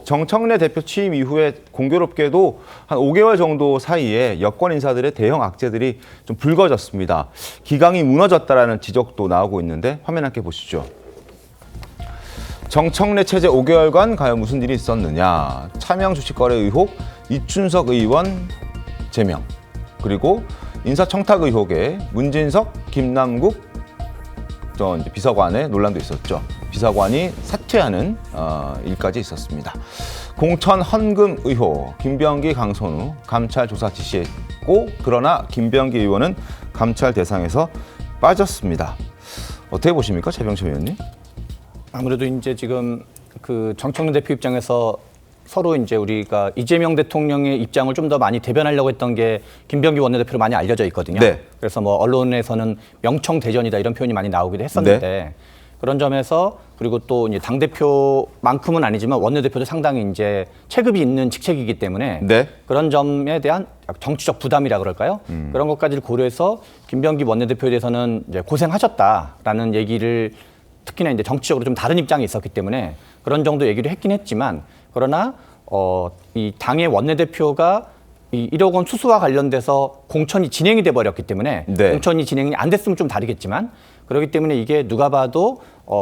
정청래 대표 취임 이후에 공교롭게도 한 5개월 정도 사이에 여권 인사들의 대형 악재들이 좀 불거졌습니다. 기강이 무너졌다라는 지적도 나오고 있는데 화면 함께 보시죠. 정청래 체제 5개월간 과연 무슨 일이 있었느냐. 차명 주식 거래 의혹, 이춘석 의원 제명, 그리고 인사청탁 의혹에 문진석, 김남국 이제 비서관의 논란도 있었죠. 비서관이 사퇴하는 일까지 있었습니다. 공천 헌금 의혹, 김병기, 강선우 감찰 조사 지시했고, 그러나 김병기 의원은 감찰 대상에서 빠졌습니다. 어떻게 보십니까, 최병철 의원님? 아무래도 이제 지금 그 정청래 대표 입장에서 서로 이제 우리가 이재명 대통령의 입장을 좀 더 많이 대변하려고 했던 게 김병기 원내대표로 많이 알려져 있거든요. 네. 그래서 뭐 언론에서는 명청대전이다 이런 표현이 많이 나오기도 했었는데, 네. 그런 점에서 그리고 또 이제 당대표만큼은 아니지만 원내대표도 상당히 이제 체급이 있는 직책이기 때문에, 네. 그런 점에 대한 정치적 부담이라 그럴까요? 그런 것까지를 고려해서 김병기 원내대표에 대해서는 이제 고생하셨다라는 얘기를, 특히나 이제 정치적으로 좀 다른 입장이 있었기 때문에 그런 정도 얘기를 했긴 했지만, 그러나 이 당의 원내대표가 이 1억 원 수수와 관련돼서 공천이 진행이 돼 버렸기 때문에, 네. 공천이 진행이 안 됐으면 좀 다르겠지만, 그렇기 때문에 이게 누가 봐도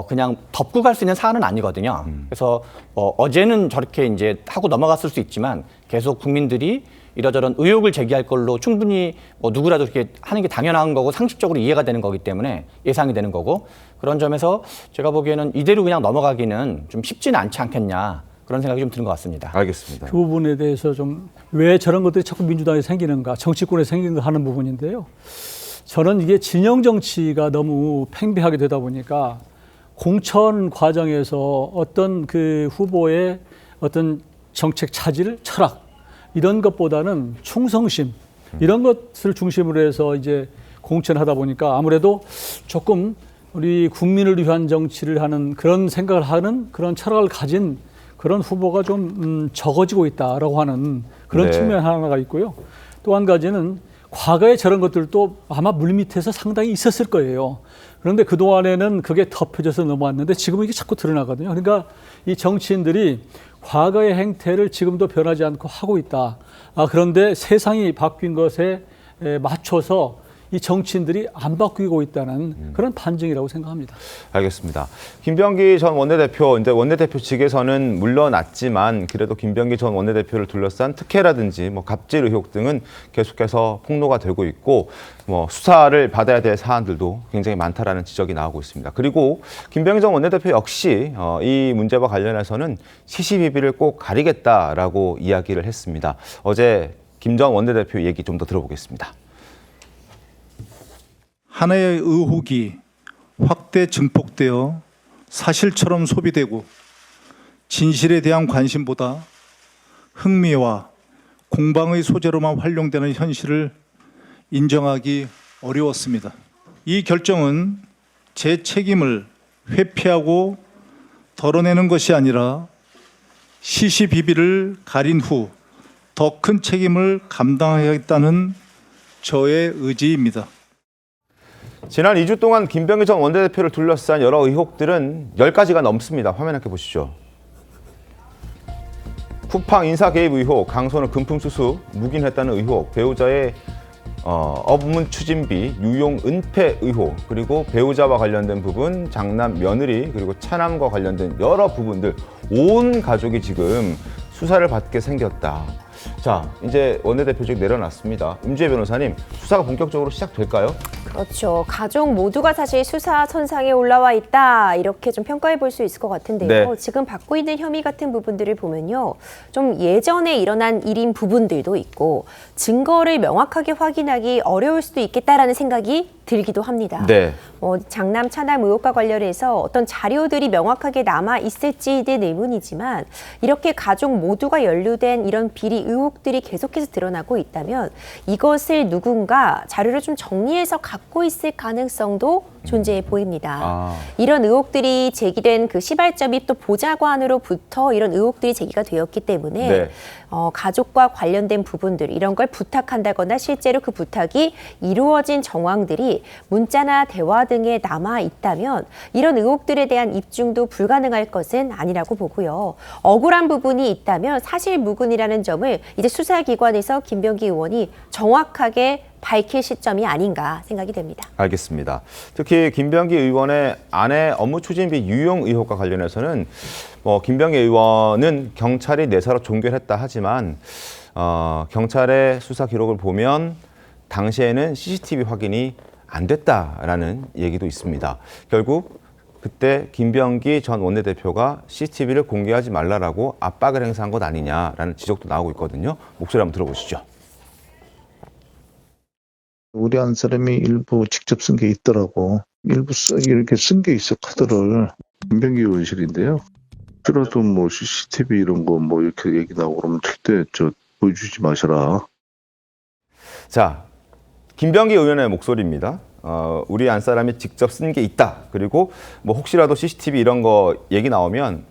그냥 덮고 갈 수 있는 사안은 아니거든요. 그래서 어제는 저렇게 이제 하고 넘어갔을 수 있지만 계속 국민들이 이러저런 의혹을 제기할 걸로 충분히 누구라도 그렇게 하는 게 당연한 거고 상식적으로 이해가 되는 거기 때문에 예상이 되는 거고, 그런 점에서 제가 보기에는 이대로 그냥 넘어가기는 좀 쉽지는 않지 않겠냐, 그런 생각이 좀 드는 것 같습니다. 알겠습니다. 그 부분에 대해서 좀 왜 저런 것들이 자꾸 민주당에 생기는가, 정치권에 생기는가 하는 부분인데요. 저는 이게 진영 정치가 너무 팽배하게 되다 보니까 공천 과정에서 어떤 그 후보의 어떤 정책 차질, 철학 이런 것보다는 충성심 이런 것을 중심으로 해서 이제 공천하다 보니까 아무래도 조금 우리 국민을 위한 정치를 하는 그런 생각을 하는 그런 철학을 가진 그런 후보가 좀 적어지고 있다라고 하는 그런, 네. 측면 하나가 있고요. 또 한 가지는 과거에 저런 것들도 아마 물밑에서 상당히 있었을 거예요. 그런데 그동안에는 그게 덮여져서 넘어왔는데 지금은 이게 자꾸 드러나거든요. 그러니까 이 정치인들이 과거의 행태를 지금도 변하지 않고 하고 있다. 그런데 세상이 바뀐 것에 맞춰서 이 정치인들이 안 바뀌고 있다는 그런 반증이라고 생각합니다. 알겠습니다. 김병기 전 원내대표, 이제 원내대표 측에서는 물러났지만 그래도 김병기 전 원내대표를 둘러싼 특혜라든지 뭐 갑질 의혹 등은 계속해서 폭로가 되고 있고, 뭐 수사를 받아야 될 사안들도 굉장히 많다라는 지적이 나오고 있습니다. 그리고 김병기 전 원내대표 역시 이 문제와 관련해서는 시시비비를 꼭 가리겠다라고 이야기를 했습니다. 어제 김 전 원내대표 얘기 좀 더 들어보겠습니다. 하나의 의혹이 확대 증폭되어 사실처럼 소비되고 진실에 대한 관심보다 흥미와 공방의 소재로만 활용되는 현실을 인정하기 어려웠습니다. 이 결정은 제 책임을 회피하고 덜어내는 것이 아니라 시시비비를 가린 후 더 큰 책임을 감당하겠다는 저의 의지입니다. 지난 2주 동안 김병기 전 원내대표를 둘러싼 여러 의혹들은 10가지가 넘습니다. 화면 함께 보시죠. 쿠팡 인사 개입 의혹, 강선우 금품 수수 묵인했다는 의혹, 배우자의 업무 추진비 유용 은폐 의혹, 그리고 배우자와 관련된 부분, 장남 며느리, 그리고 차남과 관련된 여러 부분들, 온 가족이 지금 수사를 받게 생겼다. 자, 이제 원내대표직 내려놨습니다. 임주혜 변호사님, 수사가 본격적으로 시작될까요? 그렇죠. 가족 모두가 사실 수사 선상에 올라와 있다, 이렇게 좀 평가해 볼 수 있을 것 같은데요. 네. 지금 받고 있는 혐의 같은 부분들을 보면요, 좀 예전에 일어난 일인 부분들도 있고 증거를 명확하게 확인하기 어려울 수도 있겠다라는 생각이 들기도 합니다. 네. 장남 차남 의혹과 관련해서 어떤 자료들이 명확하게 남아 있을지에 대한 의문이지만, 이렇게 가족 모두가 연루된 이런 비리 의혹들이 계속해서 드러나고 있다면 이것을 누군가 자료를 좀 정리해서 갖고 있을 가능성도 존재해 보입니다. 아. 이런 의혹들이 제기된 그 시발점이 또 보좌관으로부터 이런 의혹들이 제기가 되었기 때문에 네. 가족과 관련된 부분들 이런 걸 부탁한다거나 실제로 그 부탁이 이루어진 정황들이 문자나 대화 등에 남아 있다면 이런 의혹들에 대한 입증도 불가능할 것은 아니라고 보고요. 억울한 부분이 있다면 사실무근이라는 점을 이제 수사기관에서 김병기 의원이 정확하게 밝힐 시점이 아닌가 생각이 됩니다. 알겠습니다. 특히 김병기 의원의 아내 업무 추진비 유용 의혹과 관련해서는 김병기 의원은 경찰이 내사로 종결했다 하지만 경찰의 수사 기록을 보면 당시에는 CCTV 확인이 안 됐다라는 얘기도 있습니다. 결국 그때 김병기 전 원내대표가 CCTV를 공개하지 말라라고 압박을 행사한 것 아니냐라는 지적도 나오고 있거든요. 목소리 한번 들어보시죠. 우리 한 사람이 일부 직접 쓴 게 있더라고. 일부 이렇게 쓴 게 있어, 카드를. 김병기 의원실인데요. 그래도 뭐 CCTV 이런 거 뭐 이렇게 얘기 나오고 그러면 절대 보여주지 마셔라. 자, 김병기 의원의 목소리입니다. 우리 안 사람이 직접 쓴 게 있다. 그리고 뭐 혹시라도 CCTV 이런 거 얘기 나오면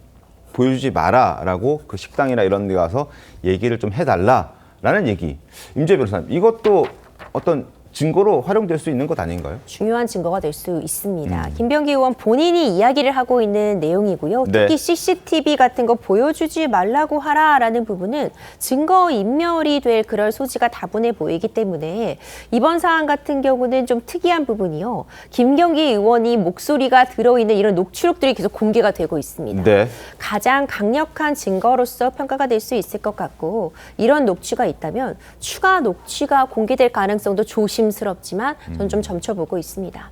보여주지 마라라고 그 식당이나 이런 데 가서 얘기를 좀 해달라라는 얘기. 임재 변호사님, 이것도 어떤 증거로 활용될 수 있는 것 아닌가요? 중요한 증거가 될 수 있습니다. 김병기 의원 본인이 이야기를 하고 있는 내용이고요. 네. 특히 CCTV 같은 거 보여주지 말라고 하라라는 부분은 증거 인멸이 될 그럴 소지가 다분해 보이기 때문에 이번 사안 같은 경우는 좀 특이한 부분이요. 김병기 의원이 목소리가 들어있는 이런 녹취록들이 계속 공개가 되고 있습니다. 네. 가장 강력한 증거로서 평가가 될 수 있을 것 같고 이런 녹취가 있다면 추가 녹취가 공개될 가능성도 조심스럽지만 전 좀 점쳐보고 있습니다.